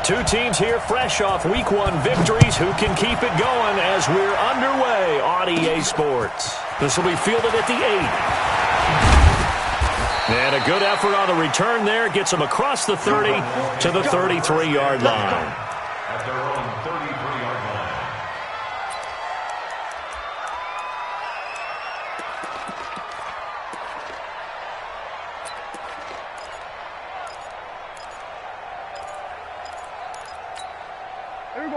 Two teams here fresh off Week 1 victories. Who can keep it going as we're underway on EA Sports? This will be fielded at the 8. And a good effort on the return there. Gets them across the 30 to the 33-yard line. At their own 33-yard line.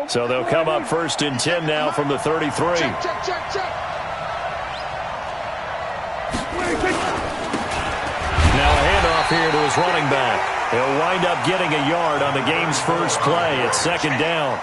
So they'll come up 1st and 10 now from the 33. Check. Now a handoff here to his running back. He'll wind up getting a yard on the game's first play. It's 2nd down.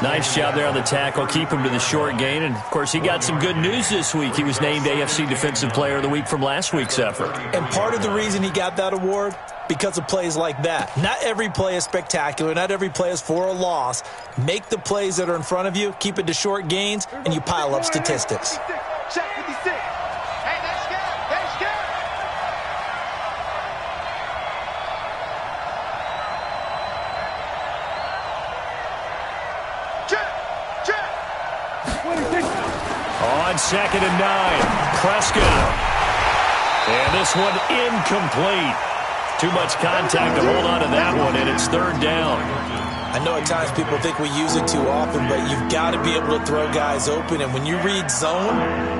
Nice job there on the tackle. Keep him to the short gain. And, of course, he got some good news this week. He was named AFC Defensive Player of the Week from last week's effort. And part of the reason he got that award, because of plays like that. Not every play is spectacular. Not every play is for a loss. Make the plays that are in front of you, keep it to short gains, and you pile up statistics. Check 56. Hey, that's good. That's good. Check. On 2nd and 9, Prescott. And this one incomplete. Too much contact to hold on to that one, and it's 3rd down. I know at times people think we use it too often, but you've got to be able to throw guys open. And when you read zone,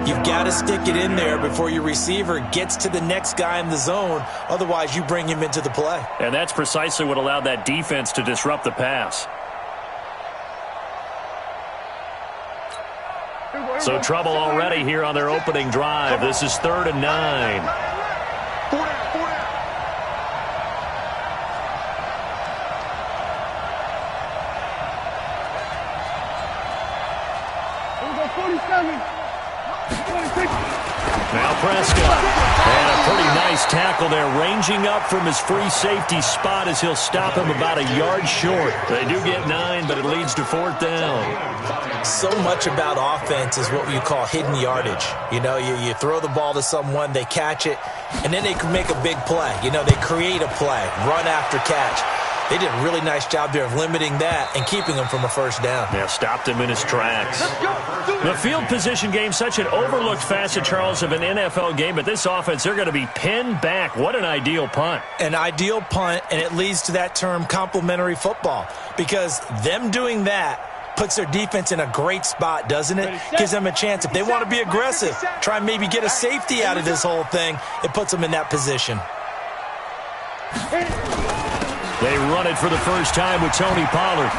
you've got to stick it in there before your receiver gets to the next guy in the zone. Otherwise, you bring him into the play. And that's precisely what allowed that defense to disrupt the pass. So trouble already here on their opening drive. This is 3rd and 9. Now Prescott. And a pretty nice tackle there, ranging up from his free safety spot as he'll stop him about a yard short. They do get 9, but it leads to 4th down. So much about offense is what you call hidden yardage. You know, you throw the ball to someone, they catch it, and then they can make a big play. You know, they create a play, run after catch. They did a really nice job there of limiting that and keeping him from a 1st down. Yeah, stopped him in his tracks. The field position game, such an overlooked facet, Charles, of an NFL game, but this offense, they're going to be pinned back. What an ideal punt. An ideal punt, and it leads to that term complementary football, because them doing that puts their defense in a great spot, doesn't it? Gives them a chance. If they want to be aggressive, try and maybe get a safety out of this whole thing, it puts them in that position. They run it for the first time with Tony Pollard.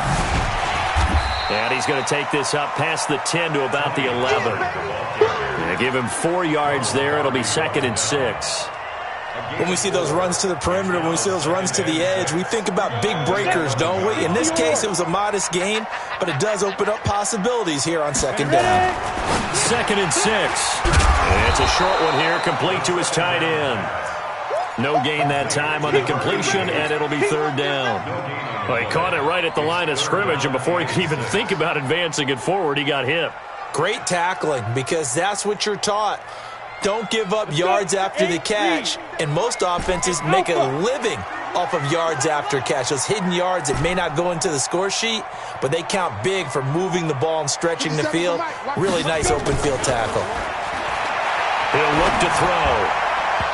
And he's going to take this up past the 10 to about the 11. They give him 4 yards there. It'll be 2nd and 6. When we see those runs to the perimeter, when we see those runs to the edge, we think about big breakers, don't we? In this case, it was a modest gain, but it does open up possibilities here on 2nd down. 2nd and 6. And it's a short one here, complete to his tight end. No gain that time on the completion, and it'll be 3rd down. Well, he caught it right at the line of scrimmage, and before he could even think about advancing it forward, he got hit. Great tackling, because that's what you're taught. Don't give up yards after the catch, and most offenses make a living off of yards after catch. Those hidden yards that may not go into the score sheet, but they count big for moving the ball and stretching the field. Really nice open field tackle. He'll look to throw.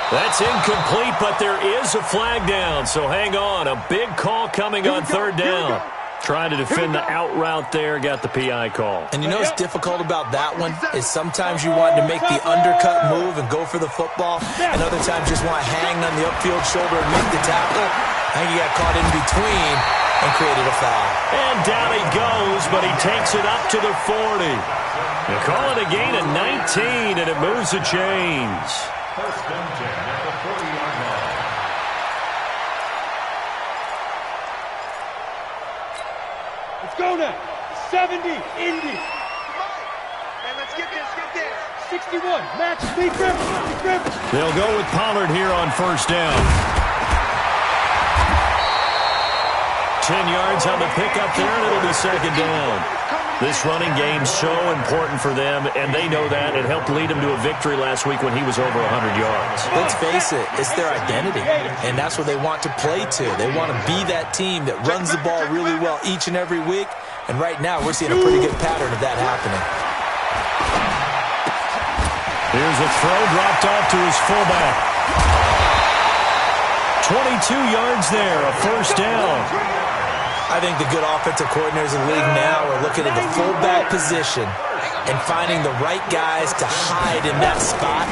That's incomplete, but there is a flag down, so hang on. A big call coming on 3rd down. Trying to defend the out route there, got the PI call. And you know what's difficult about that one is sometimes you want to make the undercut move and go for the football, and other times just want to hang on the upfield shoulder and make the tackle. I think he got caught in between and created a foul. And down he goes, but he takes it up to the 40. They call it a gain of 19, and it moves the chains. 1st and 10 at the 40-yard line. Let's go now. 70, Indy. And let's get this. 61, Max, Lee Griffin. They'll go with Pollard here on 1st down. 10 yards on the pickup there, and it'll be 2nd down. This running game's so important for them, and they know that. It helped lead them to a victory last week when he was over 100 yards. Let's face it, it's their identity, and that's what they want to play to. They want to be that team that runs the ball really well each and every week, and right now we're seeing a pretty good pattern of that happening. Here's a throw dropped off to his fullback. 22 yards there, a first down. I think the good offensive coordinators in the league now are looking at the fullback position and finding the right guys to hide in that spot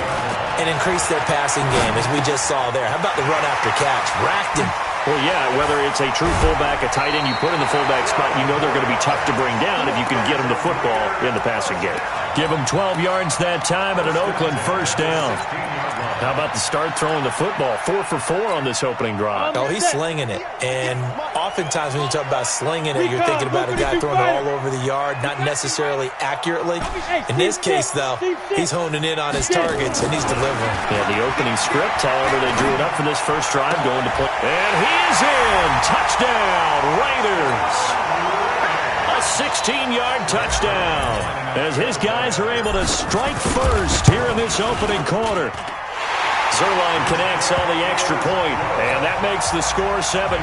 and increase their passing game, as we just saw there. How about the run after catch? Racked him. Well, yeah, whether it's a true fullback, a tight end, you put in the fullback spot, you know they're going to be tough to bring down if you can get them the football in the passing game. Give them 12 yards that time at an Oakland first down. How about the start throwing the football? 4 for 4 on this opening drive. Oh, he's slinging it. And oftentimes when you talk about slinging it, you're thinking about a guy throwing it all over the yard, not necessarily accurately. In this case, though, he's honing in on his targets, and he's delivering. Yeah, the opening script, however, they drew it up for this first drive, going to play. And he is in. Touchdown, Raiders. A 16-yard touchdown as his guys are able to strike first here in this opening quarter. Zuerlein connects on the extra point, and that makes the score 7-0.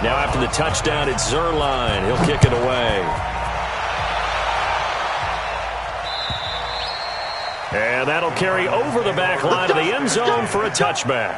Now after the touchdown, it's Zuerlein. He'll kick it away. And that'll carry over the back line of the end zone for a touchback.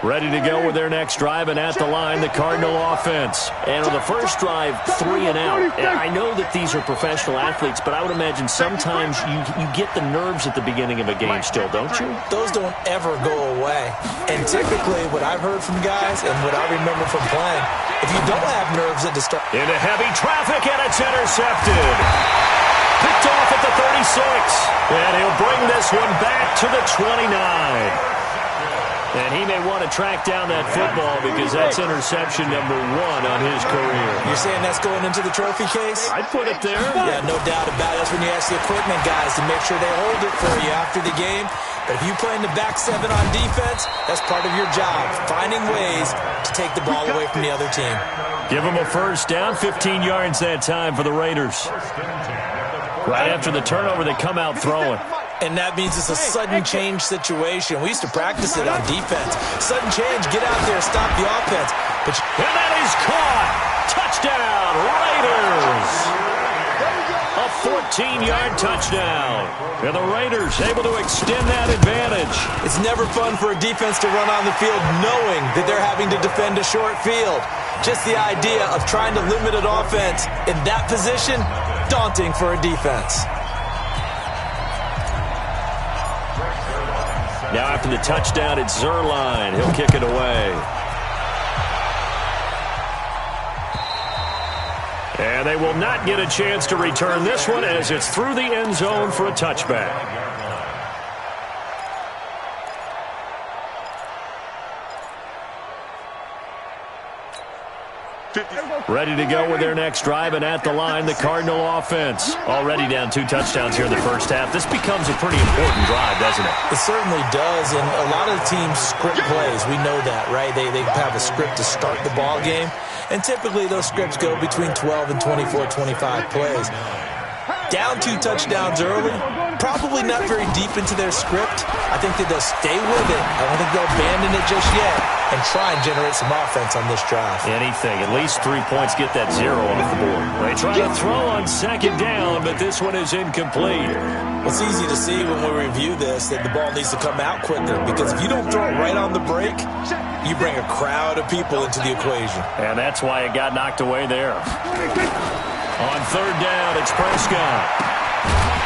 Ready to go with their next drive, and at the line, the Cardinal offense. And on the first drive, 3 and out. And I know that these are professional athletes, but I would imagine sometimes you get the nerves at the beginning of a game still, don't you? Those don't ever go away. And typically, what I've heard from guys and what I remember from playing, if you don't have nerves at the start. Into heavy traffic, and it's intercepted. Picked off at the 36. And he'll bring this one back to the 29. And he may want to track down that football because that's interception number 1 on his career. You're saying that's going into the trophy case? I'd put it there. Yeah, no doubt about it. That's when you ask the equipment guys to make sure they hold it for you after the game. But if you play in the back 7 on defense, that's part of your job, finding ways to take the ball away from the other team. Give them a first down, 15 yards that time for the Raiders. Right after the turnover, they come out throwing. And that means it's a sudden change situation. We used to practice it on defense. Sudden change, get out there, stop the offense. And that is caught. Touchdown, Raiders. A 14-yard touchdown. And the Raiders able to extend that advantage. It's never fun for a defense to run on the field knowing that they're having to defend a short field. Just the idea of trying to limit an offense in that position, daunting for a defense. Now after the touchdown, it's Zuerlein. He'll kick it away. And they will not get a chance to return this one as it's through the end zone for a touchback. Ready to go with their next drive, and at the line, the Cardinal offense. Already down 2 touchdowns here in the first half. This becomes a pretty important drive, doesn't it? It certainly does, and a lot of the teams script plays. We know that, right? They have a script to start the ball game, and typically those scripts go between 12 and 24, 25 plays. Down 2 touchdowns early, probably not very deep into their script. I think that they'll stay with it. I don't think they'll abandon it just yet and try and generate some offense on this drive. Anything. At least 3 points, get that 0 off the board. They try to throw on second down, but this one is incomplete. It's easy to see when we review this that the ball needs to come out quicker, because if you don't throw it right on the break, you bring a crowd of people into the equation. And that's why it got knocked away there. On third down, it's Prescott.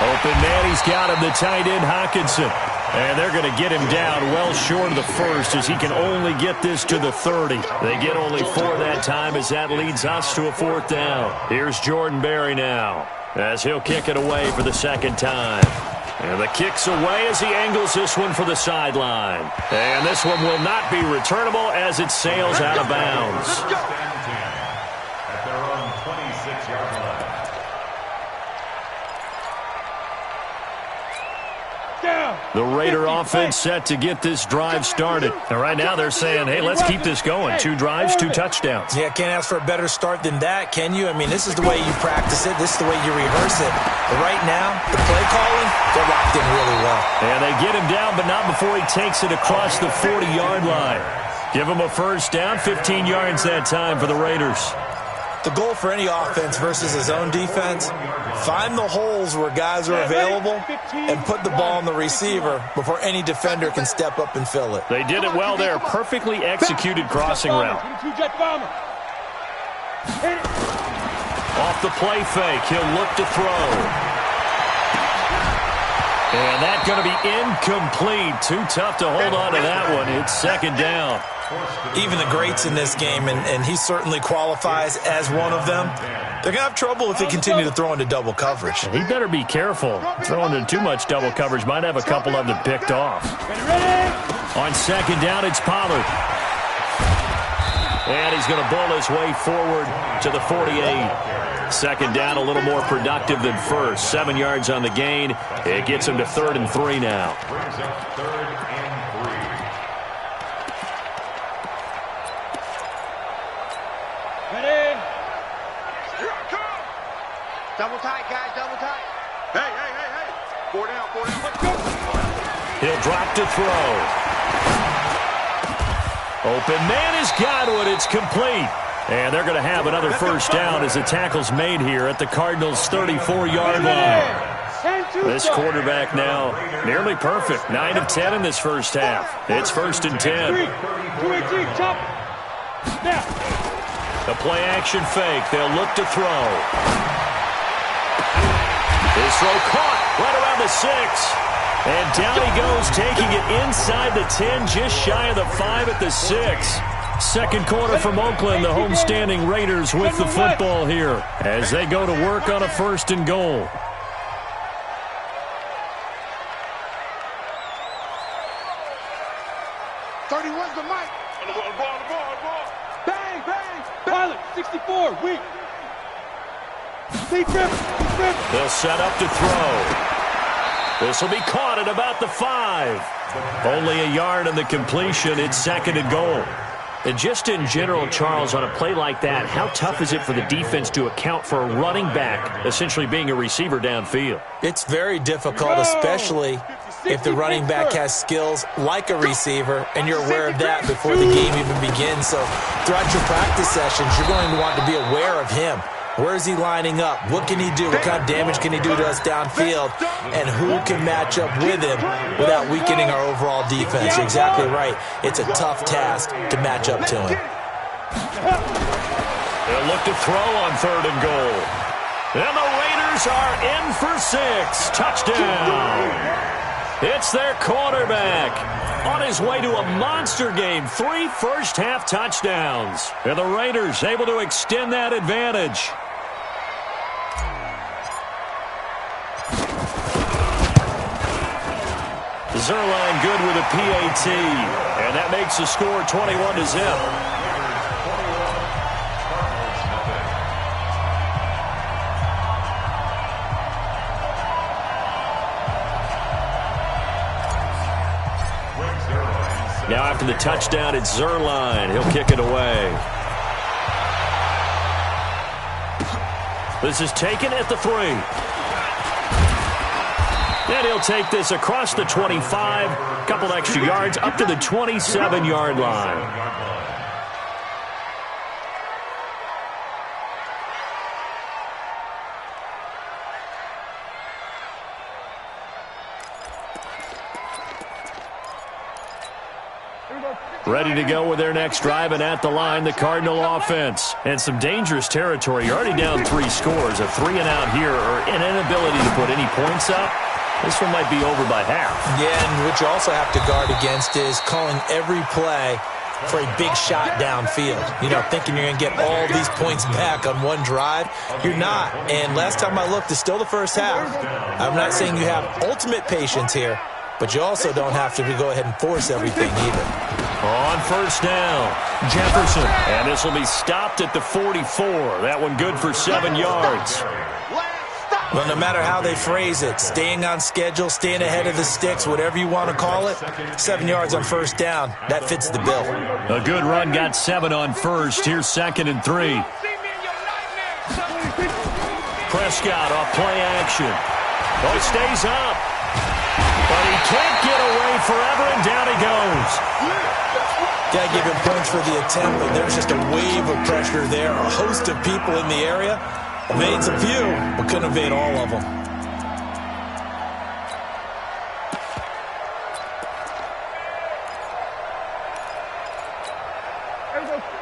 Open man, he's got him, the tight end, Hockenson. And they're going to get him down well short of the first, as he can only get this to the 30. They get only 4 that time, as that leads us to a 4th down. Here's Jordan Berry now, as he'll kick it away for the second time. And the kick's away as he angles this one for the sideline. And this one will not be returnable as it sails out of bounds. The Raider offense set to get this drive started. And right now they're saying, hey, let's keep this going. 2 drives, 2 touchdowns. Yeah, can't ask for a better start than that, can you? I mean, this is the way you practice it. This is the way you rehearse it. But right now, the play calling, they're locked in really well. And they get him down, but not before he takes it across the 40-yard line. Give him a first down, 15 yards that time for the Raiders. The goal for any offense versus his own defense, find the holes where guys are available and put the ball on the receiver before any defender can step up and fill it. They did it well there. Perfectly executed crossing route. Off the play fake, he'll look to throw. And that's going to be incomplete. Too tough to hold on to that one. It's second down. Even the greats in this game, and he certainly qualifies as one of them, they're going to have trouble if they continue to throw into double coverage. He better be careful. Throwing into too much double coverage might have a couple of them picked off. On second down, it's Pollard. And he's going to bull his way forward to the 48. Second down, a little more productive than first. 7 yards on the gain. It gets him to 3rd and 3 now. Brings up 3rd and 3. Double tight, guys, double tight. Hey. 4 down, let's go. He'll drop to throw. Open man has got it. It's complete. And they're going to have another first down as the tackle's made here at the Cardinals' 34-yard line. This quarterback now nearly perfect. 9 of 10 in this first half. It's 1st and 10. The play action fake. They'll look to throw. His throw caught right around the 6. And down he goes, taking it inside the 10, just shy of the 5 at the 6. Second quarter from Oakland, the homestanding Raiders with the football here as they go to work on a 1st and goal. The mic. On the ball. Bang! Pilot, 64, weak. Deep grip. They'll set up to throw. This will be caught at about the 5. Only a yard on the completion. It's 2nd and goal. And just in general, Charles, on a play like that, how tough is it for the defense to account for a running back essentially being a receiver downfield? It's very difficult, especially if the running back has skills like a receiver, and you're aware of that before the game even begins. So throughout your practice sessions, you're going to want to be aware of him. Where is he lining up? What can he do? What kind of damage can he do to us downfield? And who can match up with him without weakening our overall defense? You're exactly right. It's a tough task to match up to him. They'll look to throw on 3rd and goal. And the Raiders are in for 6. Touchdown. It's their quarterback on his way to a monster game. 3 first-half touchdowns. And the Raiders able to extend that advantage. Zuerlein good with a PAT. And that makes the score 21-0. Now after the touchdown, it's Zuerlein. He'll kick it away. This is taken at the 3. And he'll take this across the 25. Couple extra yards up to the 27-yard line. Ready to go with their next drive, and at the line, the Cardinal offense. And some dangerous territory. You're already down 3 scores. A 3-and-out here, or an inability to put any points up. This one might be over by half. Yeah, and what you also have to guard against is calling every play for a big shot downfield. You know, thinking you're going to get all these points back on one drive. You're not. And last time I looked, it's still the first half. I'm not saying you have ultimate patience here, but you also don't have to go ahead and force everything either. On first down, Jefferson. And this will be stopped at the 44. That one good for 7 yards. Last stop. Well, no matter how they phrase it, staying on schedule, staying ahead of the sticks, whatever you want to call it, 7 yards on first down, that fits the bill. A good run got 7 on first. Here's 2nd and 3. Prescott off play action. Oh, he stays up. But he can't get away forever, and down he goes. Got to give him points for the attempt, but there's just a wave of pressure there. A host of people in the area. Evades a few, but couldn't evade all of them.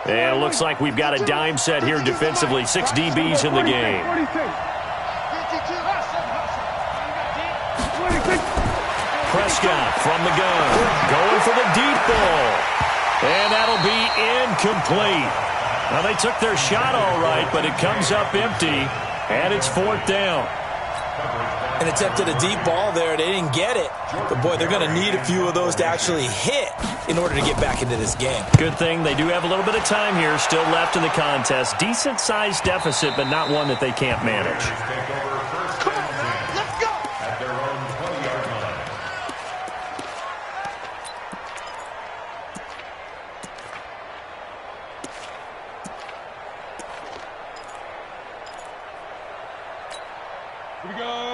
And it looks like we've got a dime set here defensively. 6 DBs in the game. Prescott from the gun. Going for the deep ball. And that'll be incomplete. Well, they took their shot all right, but it comes up empty, and it's 4th down. And attempted a deep ball there. They didn't get it. But, boy, they're going to need a few of those to actually hit in order to get back into this game. Good thing they do have a little bit of time here still left in the contest. Decent-sized deficit, but not one that they can't manage.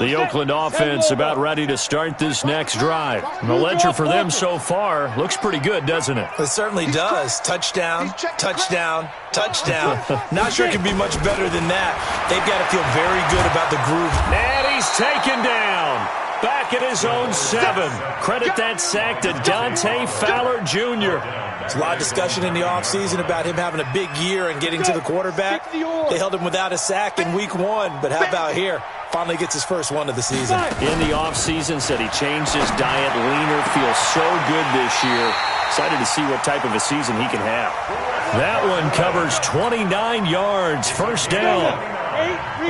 The Oakland offense about ready to start this next drive. The ledger for them so far looks pretty good, doesn't it? It certainly does. Touchdown, touchdown, touchdown. Not sure it can be much better than that. They've got to feel very good about the groove. And he's taken down. Back at his own 7. Credit that sack to Dante Fowler Jr. There's a lot of discussion in the offseason about him having a big year and getting to the quarterback. They held him without a sack in week 1, but how about here? Finally gets his first one of the season. In the offseason, said he changed his diet, leaner, feels so good this year. Excited to see what type of a season he can have. That one covers 29 yards, first down.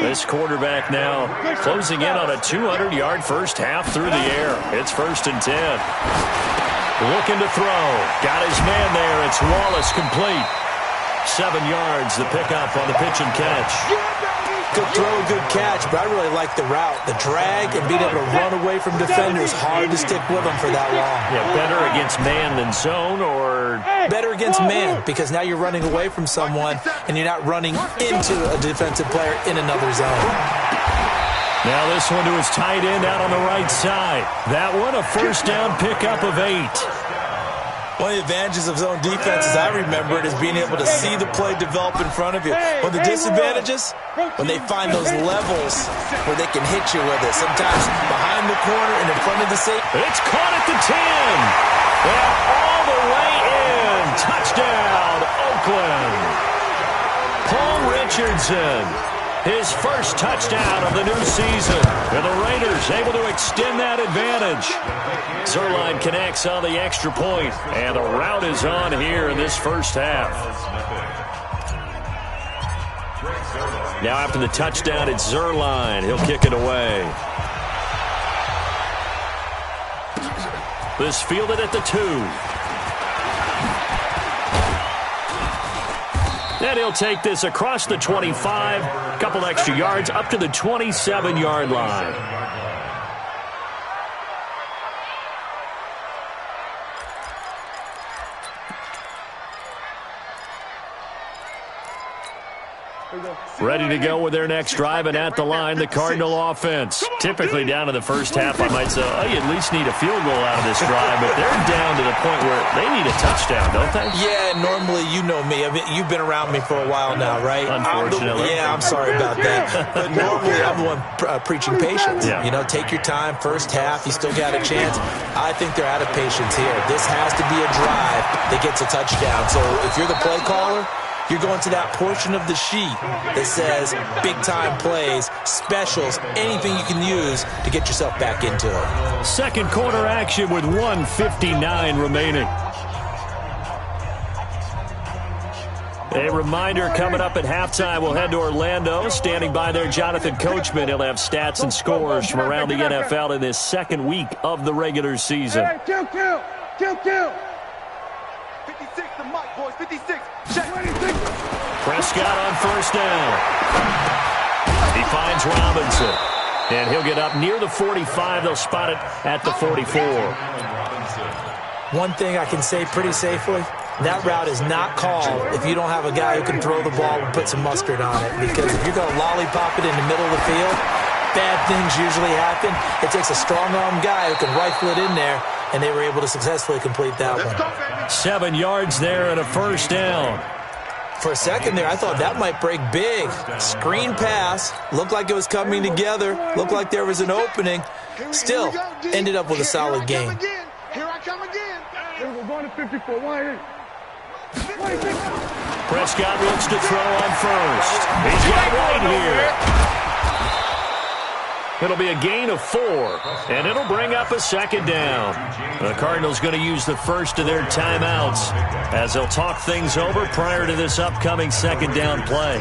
This quarterback now closing in on a 200-yard first half through the air. It's 1st and 10. Looking to throw. Got his man there. It's Wallace complete. 7 yards, the pickup on the pitch and catch. Good throw, good catch, but I really like the route. The drag and being able to run away from defenders. Hard to stick with them for that long. Yeah, better against man than zone, or better against man, because now you're running away from someone and you're not running into a defensive player in another zone. Now this one to his tight end out on the right side. That one a first down pickup of 8. One of the advantages of zone defense, as I remember it, is being able to see the play develop in front of you. One of the disadvantages, when they find those levels where they can hit you with it. Sometimes behind the corner and in front of the safety. It's caught at the 10. And all the way in. Touchdown, Oakland. Paul Richardson. His first touchdown of the new season. And the Raiders able to extend that advantage. Zuerlein connects on the extra point. And the route is on here in this first half. Now after the touchdown, it's Zuerlein. He'll kick it away. This fielded at the 2. And he'll take this across the 25, a couple extra yards, up to the 27-yard line. Ready to go with their next drive, and at the line, the Cardinal offense. Typically down to the first half, I might say, oh, you at least need a field goal out of this drive, but they're down to the point where they need a touchdown, don't they? Yeah, normally, you know me. I mean, you've been around me for a while now, right? Unfortunately. I'm sorry about that. But normally, I'm the one preaching patience. Yeah. You know, take your time. First half, you still got a chance. I think they're out of patience here. This has to be a drive that gets a touchdown. So if you're the play caller, you're going to that portion of the sheet that says big-time plays, specials, anything you can use to get yourself back into it. Second quarter action with 1:59 remaining. A reminder coming up at halftime. We'll head to Orlando. Standing by there, Jonathan Coachman. He'll have stats and scores from around the NFL in this second week of the regular season. Hey, kill. 56 to Mike, boys. 56. Check. 26. Prescott on first down. He finds Robinson. And he'll get up near the 45. They'll spot it at the 44. One thing I can say pretty safely, that route is not called if you don't have a guy who can throw the ball and put some mustard on it. Because if you're going to lollipop it in the middle of the field, bad things usually happen. It takes a strong-arm guy who can rifle it in there, and they were able to successfully complete that one. 7 yards there and a first down. For a second there, I thought that might break big. Screen pass, looked like it was coming together, looked like there was an opening. Still, ended up with a solid game. Here I come again. We're going to 54. Why? Prescott looks to throw on first. He's got White here. It'll be a gain of 4, and it'll bring up a second down. The Cardinals going to use the first of their timeouts as they'll talk things over prior to this upcoming second down play.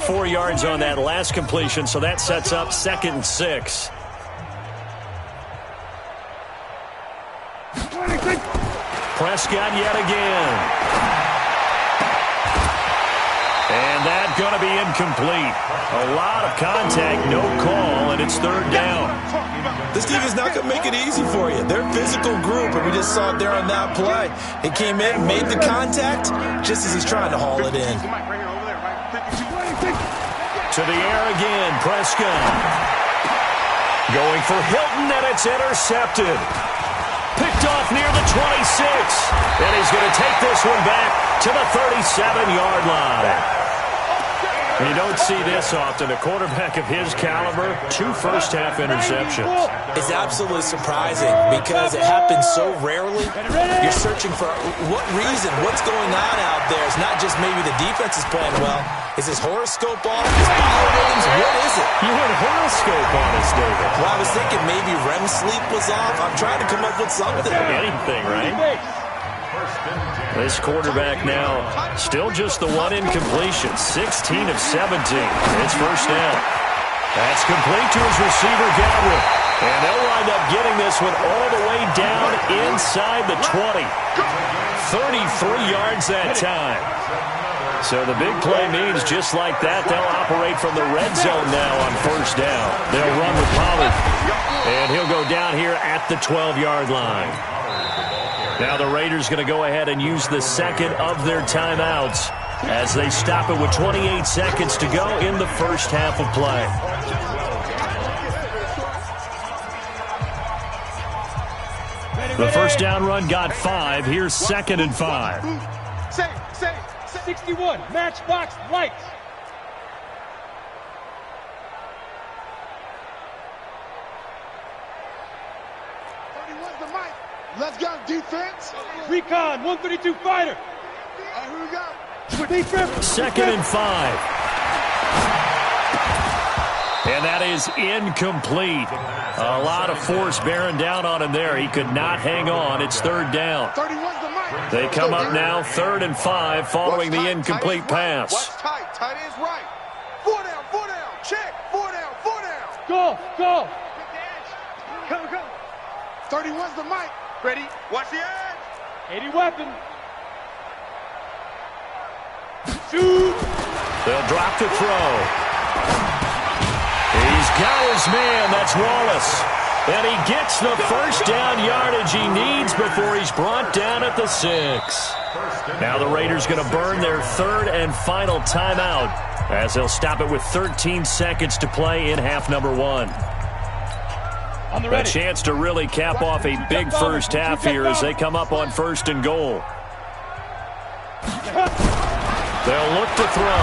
4 yards on that last completion, so that sets up 2nd and 6. Prescott yet again. And that's going to be incomplete. A lot of contact, no call, and it's 3rd down. This team is not going to make it easy for you. They're a physical group, and we just saw it there on that play. He came in, made the contact, just as he's trying to haul it in. To the air again, Prescott. Going for Hilton, and it's intercepted. Picked off near the 26. And he's going to take this one back to the 37-yard line. And you don't see this often. A quarterback of his caliber, 2 first-half interceptions. It's absolutely surprising because it happens so rarely. You're searching for what reason, what's going on out there. It's not just maybe the defense is playing well. Is his horoscope off? Is biorhythms? What is it? You had a horoscope on us, David. Well, I was thinking maybe REM sleep was off. I'm trying to come up with something. Anything, right? This quarterback now still just the 1 incompletion. 16 of 17. It's first down. That's complete to his receiver, Galbraith. And they'll wind up getting this one all the way down inside the 20. 33 yards that time. So the big play means just like that, they'll operate from the red zone now on first down. They'll run with Pollard. And he'll go down here at the 12-yard line. Now the Raiders going to go ahead and use the second of their timeouts as they stop it with 28 seconds to go in the first half of play. The first down run got 5. Here's 2nd and 5. Say, 61, matchbox lights. Let's go, defense. Recon, 132 fighter. Here we go. 2nd and 5. And that is incomplete. A lot of force bearing down on him there. He could not hang on. It's 3rd down. They come up now 3rd and 5 following the incomplete pass. Watch tight. Tight ends right. 4 down. Check. 4 down. Go. Come. 31's the mic. Ready? Watch the edge. 80 weapon. Shoot. They'll drop to throw. He's got his man. That's Wallace. And he gets the first down yardage he needs before he's brought down at the 6. Now the Raiders going to burn their 3rd and final timeout as they'll stop it with 13 seconds to play in half number 1. A chance to really cap off a big first half here as they come up on 1st and goal. They'll look to throw.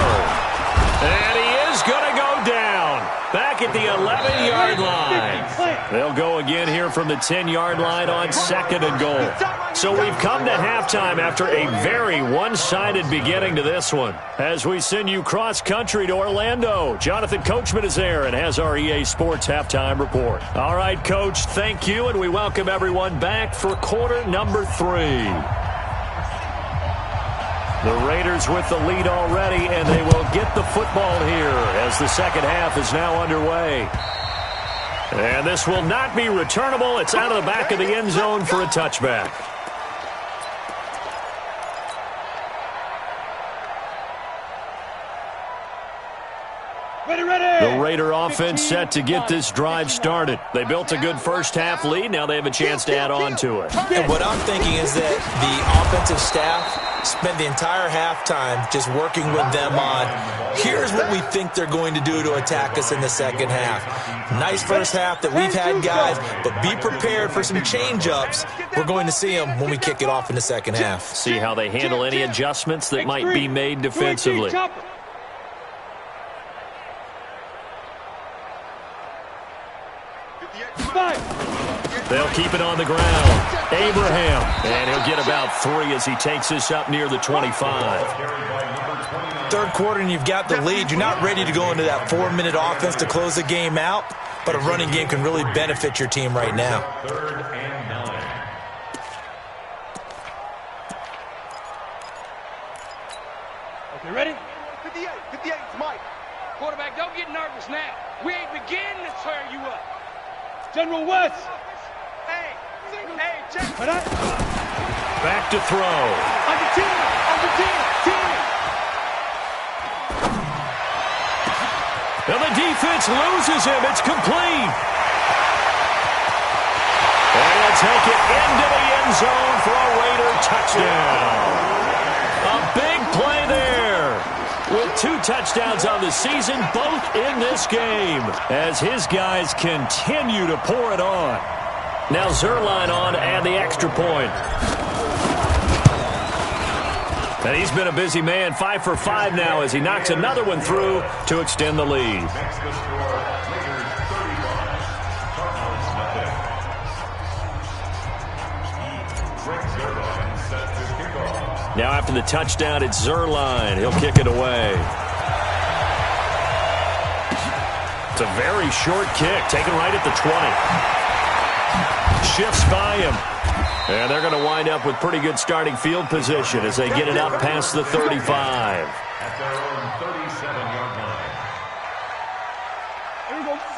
And he is going to go down. Back at the 11-yard line. They'll go again here from the 10-yard line on 2nd and goal. So we've come to halftime after a very one-sided beginning to this one. As we send you cross-country to Orlando, Jonathan Coachman is there and has our EA Sports halftime report. All right, Coach, thank you, and we welcome everyone back for quarter number 3. The Raiders with the lead already, and they will get the football here as the second half is now underway. And this will not be returnable. It's out of the back of the end zone for a touchback. Ready. Raider offense set to get this drive started. They built a good first-half lead. Now they have a chance to add on to it. And what I'm thinking is that the offensive staff spent the entire halftime just working with them on, here's what we think they're going to do to attack us in the second half. Nice first half that we've had, guys, but be prepared for some change-ups. We're going to see them when we kick it off in the second half. See how they handle any adjustments that might be made defensively. They'll keep it on the ground. Abraham, and he'll get about 3 as he takes this up near the 25. Third quarter and you've got the lead. You're not ready to go into that 4-minute offense to close the game out, but a running game can really benefit your team right now. 3rd and 9. Okay, ready? 58, 58, Mike. Quarterback, don't get nervous now. We ain't beginning to tear you up. General West. Hey, check. Back to throw. Under 10, 10. And the defense loses him. It's complete. And he'll take it into the end zone for a Raider touchdown. A big play there. With 2 touchdowns on the season, both in this game, as his guys continue to pour it on. Now Zuerlein on and the extra point. And he's been a busy man, 5 for 5 now as he knocks another one through to extend the lead. Makes the score Raiders 35, Cardinals nothing. Greg Zuerlein set to kick off. Now after the touchdown, it's Zuerlein. He'll kick it away. It's a very short kick, taken right at the 20. Shifts by him. And they're going to wind up with pretty good starting field position as they get it up past the 35. At their own 37-yard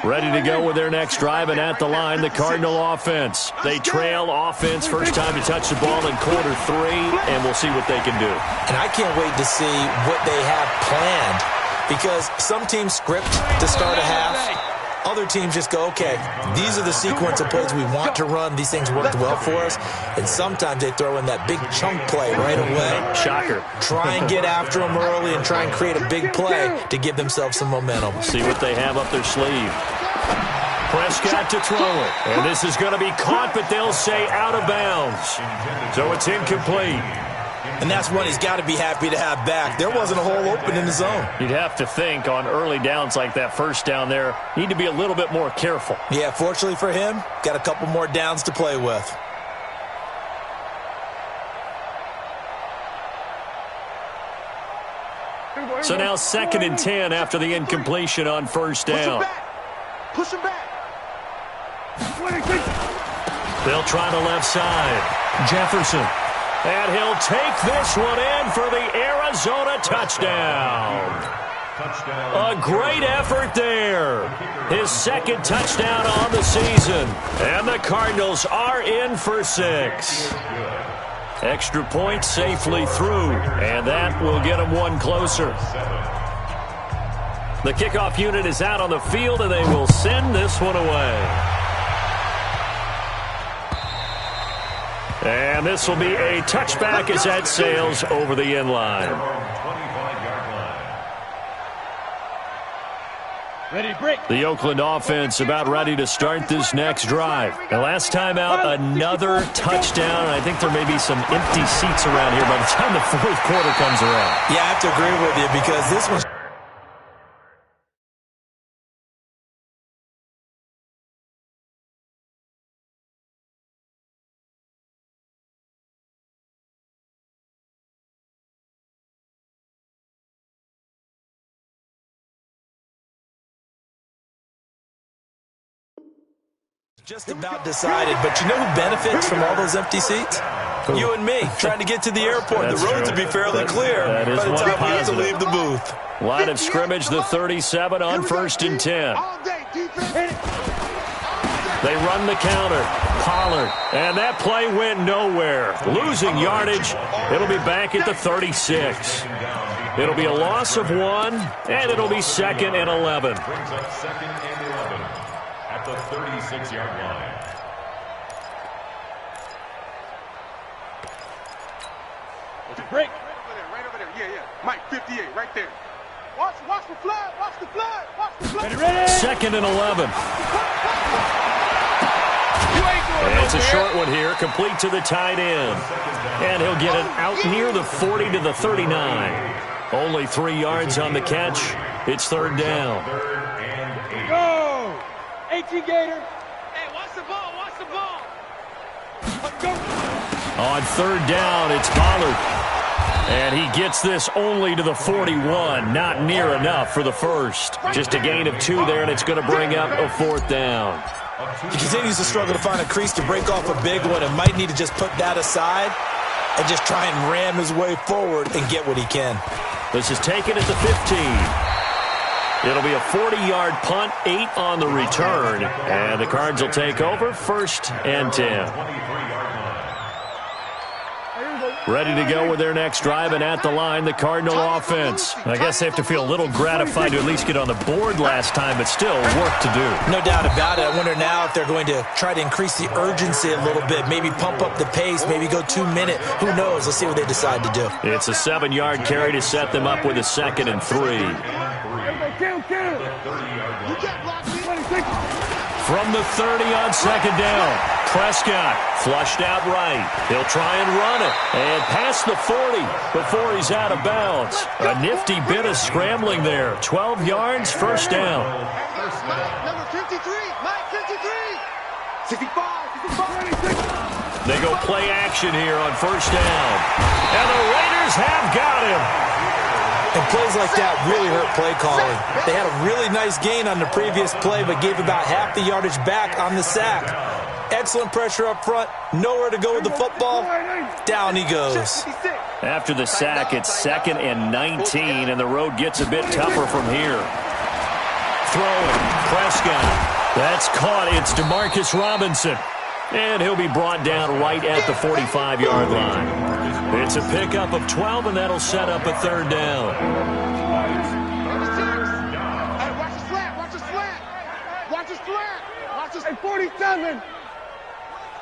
line. Ready to go with their next drive, and at the line, the Cardinal offense. They trail offense, first time to touch the ball in quarter 3, and we'll see what they can do. And I can't wait to see what they have planned, because some teams script to start a half. Other teams just go, okay, these are the sequence of plays we want to run. These things worked well for us. And sometimes they throw in that big chunk play right away. Shocker. Try and get after them early and try and create a big play to give themselves some momentum. See what they have up their sleeve. Prescott to throw it. And this is going to be caught, but they'll say out of bounds. So it's incomplete. And that's one he's got to be happy to have back. There wasn't a hole open in the zone. You'd have to think on early downs like that first down there, need to be a little bit more careful. Yeah, fortunately for him, got a couple more downs to play with. So now 2nd and 10 after the incompletion on first down. Push him back. They'll try the left side. Jefferson. And he'll take this one in for the Arizona touchdown. A great effort there. His 2nd touchdown on the season. And the Cardinals are in for 6. Extra point safely through. And that will get them one closer. The kickoff unit is out on the field, and they will send this one away. And this will be a touchback as that sails over the end line. Ready, break. The Oakland offense about ready to start this next drive. And last time out, another touchdown. I think there may be some empty seats around here by the time the 4th quarter comes around. Yeah, I have to agree with you because this one's just about decided, but you know who benefits from all those empty seats? You and me, trying to get to the airport. That's the roads true. would be fairly clear that is by the one time we have to positive. leave the booth. Line of scrimmage, the 37 on 1st and 10. All day, defense. They run the counter. Pollard. And that play went nowhere. Losing yardage. It'll be back at the 36. Down It'll be a loss of 1, and it'll be 2nd and 11. Brings up 2nd and 11 at the 36-yard line. Break. Right over there. Yeah. Mike, 58, right there. Watch the flag. Watch the flag. Watch the flag. Ready. 2nd and 11. And it's a short one here, complete to the tight end. And he'll get it out near the 40 to the 39. Only 3 yards on the catch. It's 3rd down. Go! 18 Gator. Hey, watch the ball. Watch the ball. Go. On 3rd down, it's Pollard. And he gets this only to the 41. Not near enough for the first. Just a gain of 2 there, and it's going to bring up a 4th down. He continues to struggle to find a crease to break off a big one and might need to just put that aside and just try and ram his way forward and get what he can. This is taken at the 15. It'll be a 40-yard punt, 8 on the return. And the Cards will take over, 1st and 10. Ready to go with their next drive, and at the line, the Cardinal offense. I guess they have to feel a little gratified to at least get on the board last time, but still work to do. No doubt about it. I wonder now if they're going to try to increase the urgency a little bit, maybe pump up the pace, maybe go 2 minute. Who knows? Let's see what they decide to do. It's a 7-yard carry to set them up with a 2nd and 3. From the 30 on 2nd down, Prescott flushed out right. He'll try and run it and past the 40 before he's out of bounds. A nifty bit of scrambling there. 12 yards, 1st down. Number 53. Mike, 53. 65. They go play action here on 1st down. And the Raiders have got him. And plays like that really hurt play calling. They had a really nice gain on the previous play, but gave about half the yardage back on the sack. Excellent pressure up front. Nowhere to go with the football. Down he goes. After the sack, it's 2nd and 19, and the road gets a bit tougher from here. Throwing, Prescott. That's caught. It's Demarcus Robinson. And he'll be brought down right at the 45-yard line. It's a pickup of 12, and that'll set up a 3rd down. Hey, watch his flat. Watch his flat. Watch his flat. Watch his 47.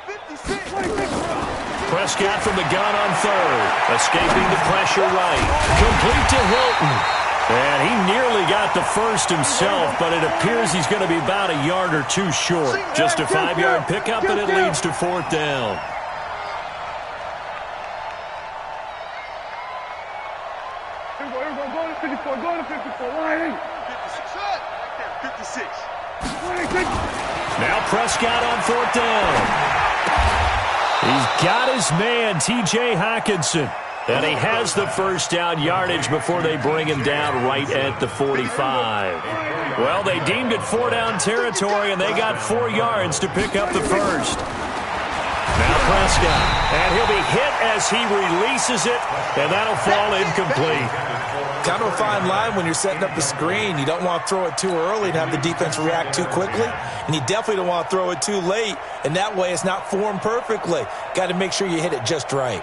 56. Prescott from the gun on 3rd. Escaping the pressure right. Complete to Hilton. And he nearly got the first himself, but it appears he's going to be about a yard or 2 short. Just a 5-yard pickup, and it leads to 4th down. Go to 54. Go to 54. Line 56. 26. Now Prescott on 4th down. He's got his man, T.J. Hockenson. And he has the first down yardage before they bring him down right at the 45. Well, they deemed it 4-down territory, and they got 4 yards to pick up the first. Now Prescott, and he'll be hit as he releases it, and that'll fall incomplete. Kind of a fine line when you're setting up the screen. You don't want to throw it too early and have the defense react too quickly, and you definitely don't want to throw it too late, and that way it's not formed perfectly. Got to make sure you hit it just right.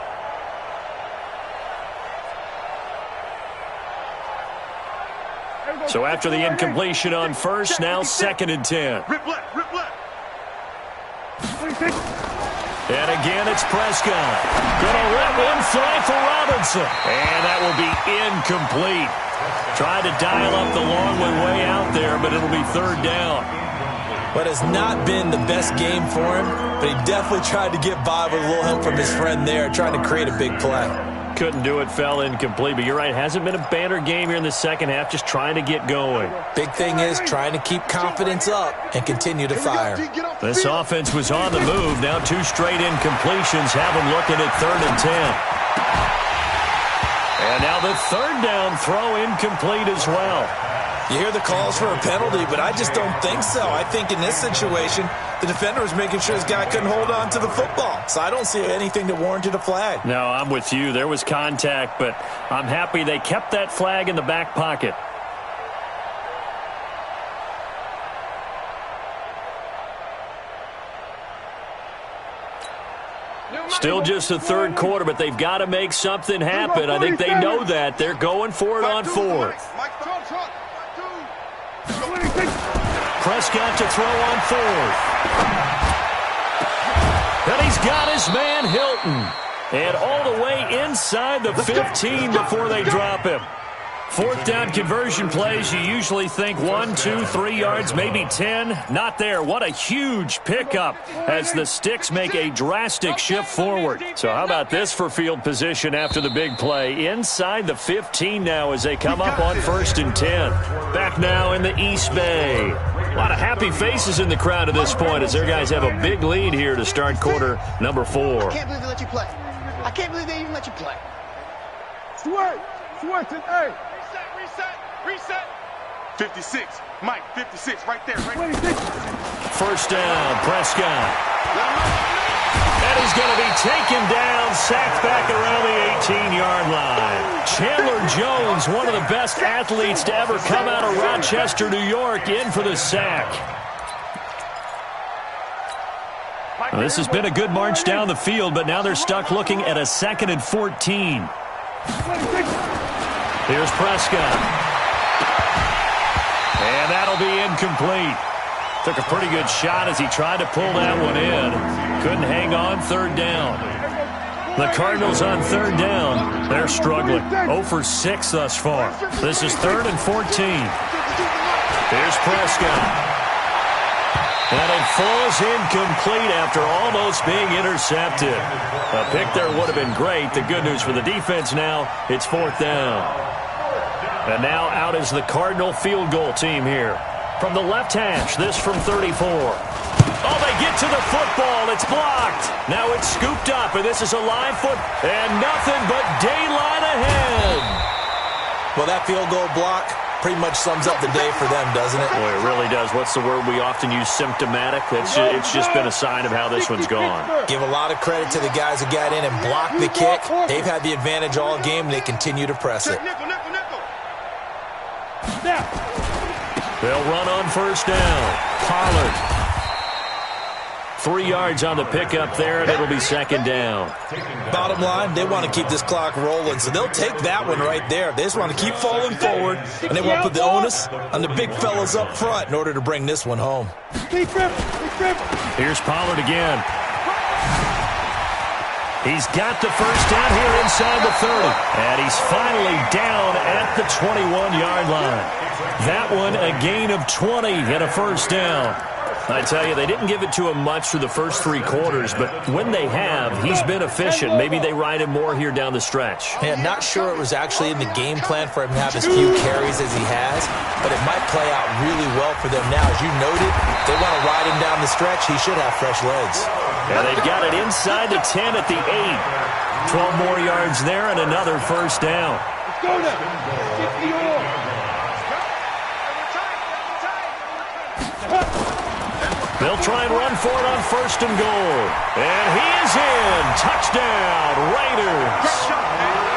So after the incompletion on 1st, now 2nd and 10. Rip left. Rip left. 26. And again, it's Prescott. Gonna let one fly for Robinson. And that will be incomplete. Tried to dial up the long one way out there, but it'll be 3rd down. But it's not been the best game for him, but he definitely tried to get by with a little help from his friend there, trying to create a big play. Couldn't do it, fell incomplete. But you're right, hasn't been a banner game here in the second half, just trying to get going. Big thing is trying to keep confidence up and continue to fire. This offense was on the move. Now 2 straight incompletions have them looking at 3rd and 10. And now the 3rd down throw incomplete as well. You hear the calls for a penalty, but I just don't think so. I think in this situation, the defender was making sure his guy couldn't hold on to the football. So I don't see anything that warranted a flag. No, I'm with you. There was contact, but I'm happy they kept that flag in the back pocket. Still just the third quarter, but they've got to make something happen. I think they know that. They're going for it on fourth. Prescott to throw on fourth. And he's got his man Hilton. And all the way inside the 15 before they drop him. Fourth down conversion plays, you usually think 1, 2, 3 yards, maybe 10. Not there. What a huge pickup as the Sticks make a drastic shift forward. So how about this for field position after the big play? Inside the 15 now as they come up on 1st and 10. Back now in the East Bay. A lot of happy faces in the crowd at this point as their guys have a big lead here to start quarter number 4. I can't believe they let you play. I can't believe they even let you play. Switch it, hey. Reset. 56. Mike, 56, right there. First down, Prescott. And he's going to be taken down, sacked back around the 18-yard line. Chandler Jones, one of the best athletes to ever come out of Rochester, New York, in for the sack. Well, this has been a good march down the field, but now they're stuck looking at a 2nd and 14. Here's Prescott. And that'll be incomplete. Took a pretty good shot as he tried to pull that one in. Couldn't hang on 3rd down. The Cardinals on 3rd down. They're struggling. 0 for 6 thus far. This is 3rd and 14. Here's Prescott. And it falls incomplete after almost being intercepted. A pick there would have been great. The good news for the defense now, it's 4th down. And now out is the Cardinal field goal team here. From the left hash, this from 34. Oh, they get to the football. It's blocked. Now it's scooped up, and this is a live foot. And nothing but daylight ahead. Well, that field goal block pretty much sums up the day for them, doesn't it? Boy, it really does. What's the word we often use? Symptomatic. It's just been a sign of how this one's gone. Give a lot of credit to the guys who got in and blocked the kick. They've had the advantage all game. They continue to press it. They'll run on 1st down. Pollard. 3 yards on the pickup there, and it'll be 2nd down. Bottom line, they want to keep this clock rolling, so they'll take that one right there. They just want to keep falling forward, and they want to put the onus on the big fellas up front in order to bring this one home. Here's Pollard again. He's got the first down here inside the 30. And he's finally down at the 21-yard line. That one a gain of 20 and a first down. I tell you, they didn't give it to him much through the first 3 quarters, but when they have, he's been efficient. Maybe they ride him more here down the stretch. Yeah, not sure it was actually in the game plan for him to have as few carries as he has, but it might play out really well for them now. As you noted, if they want to ride him down the stretch, he should have fresh legs. And they've got it inside the 10 at the 8. 12 more yards there and another first down. Let's go now. They'll try and run for it on 1st and goal. And he is in. Touchdown, Raiders.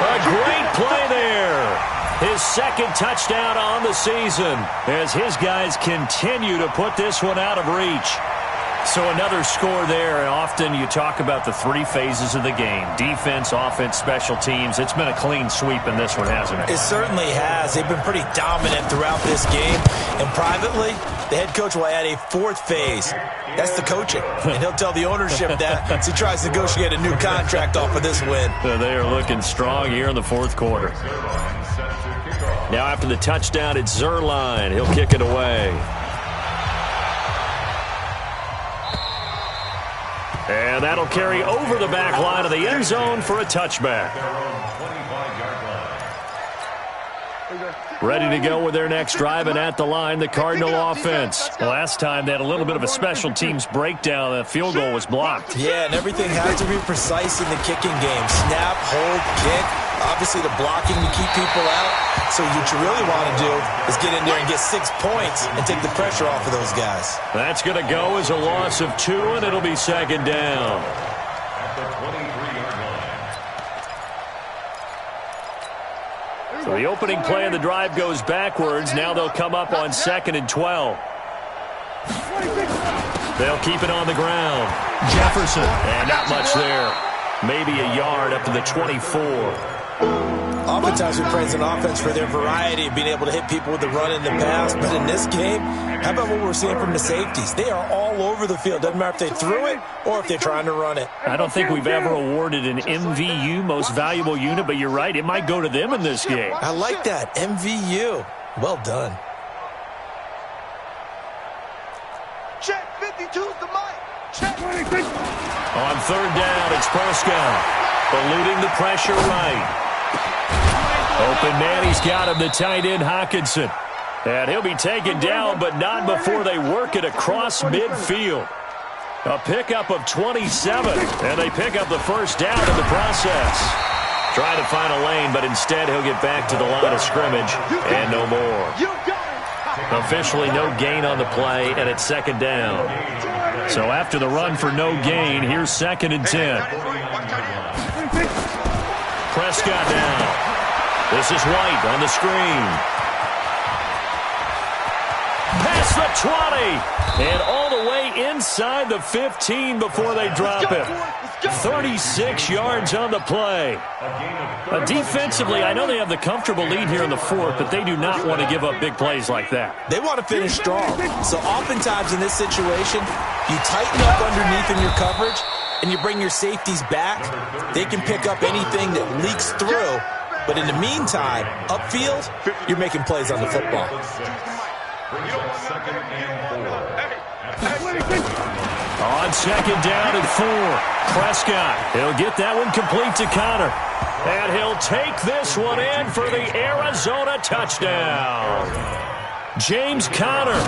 A great play there. His 2nd touchdown on the season as his guys continue to put this one out of reach. So another score there. Often you talk about the 3 phases of the game. Defense, offense, special teams. It's been a clean sweep in this one, hasn't it? It certainly has. They've been pretty dominant throughout this game. And privately, the head coach will add a 4th phase. That's the coaching. And he'll tell the ownership that as he tries to negotiate a new contract off of this win. They are looking strong here in the 4th quarter. Now after the touchdown, it's Zuerlein. He'll kick it away. And that'll carry over the back line of the end zone for a touchback. Ready to go with their next drive, and at the line, the Cardinal offense. Last time, they had a little bit of a special teams breakdown. The field goal was blocked. Yeah, and everything has to be precise in the kicking game. Snap, hold, kick. Obviously, the blocking to keep people out. So what you really want to do is get in there and get 6 points and take the pressure off of those guys. That's going to go as a loss of 2, and it'll be 2nd down. So the opening play of the drive goes backwards. Now they'll come up on 2nd and 12. They'll keep it on the ground. Jefferson, and not much there. maybe a yard up to the 24. Oftentimes we praise an offense for their variety of being able to hit people with the run in the pass. But in this game, how about what we're seeing from the safeties? They are all over the field. Doesn't matter if they threw it or if they're trying to run it. I don't think we've ever awarded an MVU, most valuable unit, but you're right. It might go to them in this game. I like that. MVU. Well done. Check 52's the mic. Check. On third down, it's Prescott. Eluding the pressure right. Open man, he's got him, the tight end, Hockenson. And he'll be taken down, but not before they work it across midfield. A pickup of 27, and they pick up the first down in the process. Trying to find a lane, but instead he'll get back to the line of scrimmage, and no more. Officially no gain on the play, and it's second down. So after the run for no gain, here's 2nd and 10. Prescott down. This is White on the screen. Past the 20. And all the way inside the 15 before they drop him. 36 yards on the play. Defensively, I know they have the comfortable lead here in the 4th, but they do not want to give up big plays like that. They want to finish strong. So oftentimes in this situation, you tighten up underneath in your coverage, and you bring your safeties back. They can pick up anything that leaks through. But in the meantime, upfield, you're making plays on the football. On 2nd down and 4, Prescott. He'll get that one complete to Connor. And he'll take this one in for the Arizona touchdown. James Conner,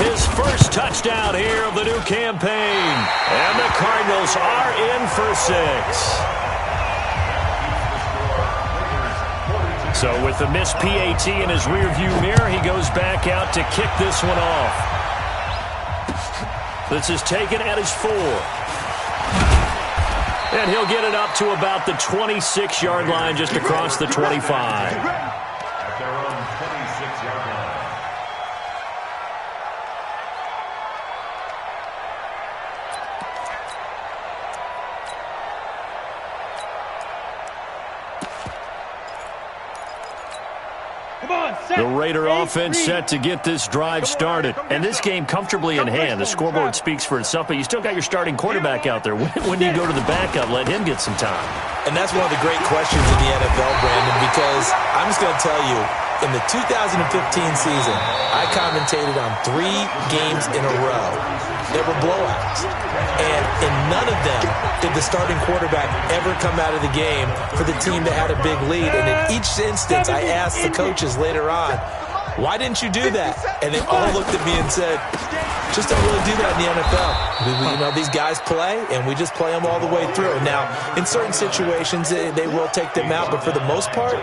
his first touchdown here of the new campaign. And the Cardinals are in for 6. So with the missed PAT in his rearview mirror, he goes back out to kick this one off. This is taken at his 4. And he'll get it up to about the 26-yard line, just across the 25. The Raider offense set to get this drive started. And this game comfortably in hand. The scoreboard speaks for itself, but you still got your starting quarterback out there. When do you go to the backup? Let him get some time. And that's one of the great questions in the NFL, Brandon, because I'm just going to tell you, in the 2015 season, I commentated on 3 games in a row. There were blowouts. And in none of them did the starting quarterback ever come out of the game for the team that had a big lead. And in each instance, I asked the coaches later on, why didn't you do that? And they all looked at me and said, just don't really do that in the NFL. You know, these guys play, and we just play them all the way through. Now, in certain situations, they will take them out, but for the most part,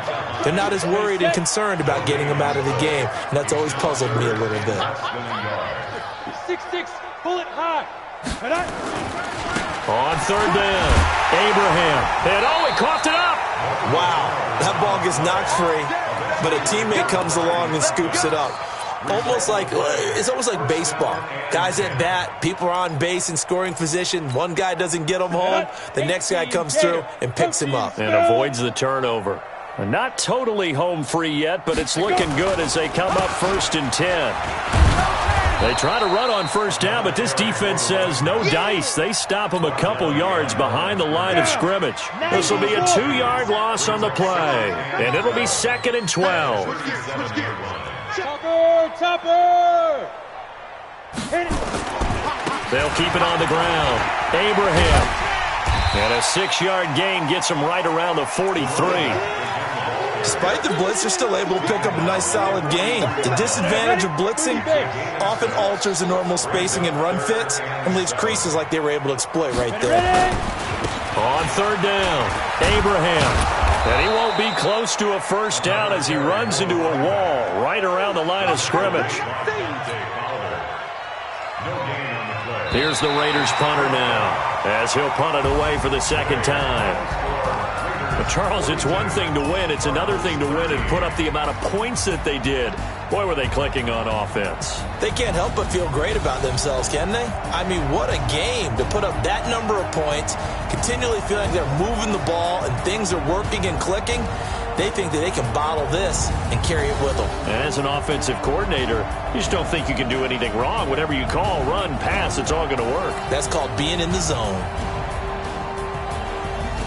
they're not as worried and concerned about getting them out of the game. And that's always puzzled me a little bit. 6'6", bullet high. On third down, Abraham. And he coughed it up. Wow, that ball gets knocked free, but a teammate comes along and scoops it up. It's almost like baseball. Guys at bat, people are on base in scoring position. One guy doesn't get him home. The next guy comes through and picks him up. And avoids the turnover. Not totally home free yet, but it's looking good as they come up 1st and 10. They try to run on first down, but this defense says no dice. They stop them a couple yards behind the line of scrimmage. This will be a 2-yard loss on the play, and it'll be 2nd and 12. Topper! They'll keep it on the ground. Abraham. And a 6-yard gain gets him right around the 43. Despite the blitz, they're still able to pick up a nice solid gain. The disadvantage of blitzing often alters the normal spacing and run fits and leaves creases like they were able to exploit right there. On third down, Abraham. And he won't be close to a first down as he runs into a wall right around the line of scrimmage. Here's the Raiders punter now as he'll punt it away for the 2nd time. But Charles, it's one thing to win. It's another thing to win and put up the amount of points that they did. Boy, were they clicking on offense. They can't help but feel great about themselves, can they? I mean, what a game to put up that number of points, continually feel like they're moving the ball and things are working and clicking, they think that they can bottle this and carry it with them. As an offensive coordinator, you just don't think you can do anything wrong. Whatever you call, run, pass, it's all going to work. That's called being in the zone.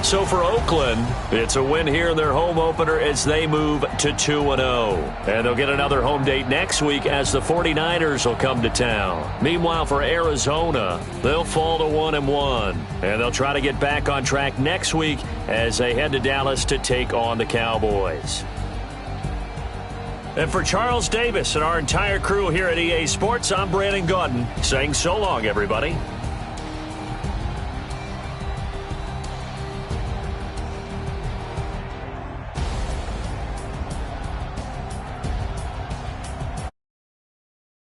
So for Oakland, it's a win here in their home opener as they move to 2-0. And they'll get another home date next week as the 49ers will come to town. Meanwhile, for Arizona, they'll fall to 1-1. And they'll try to get back on track next week as they head to Dallas to take on the Cowboys. And for Charles Davis and our entire crew here at EA Sports, I'm Brandon Gaudin saying so long, everybody.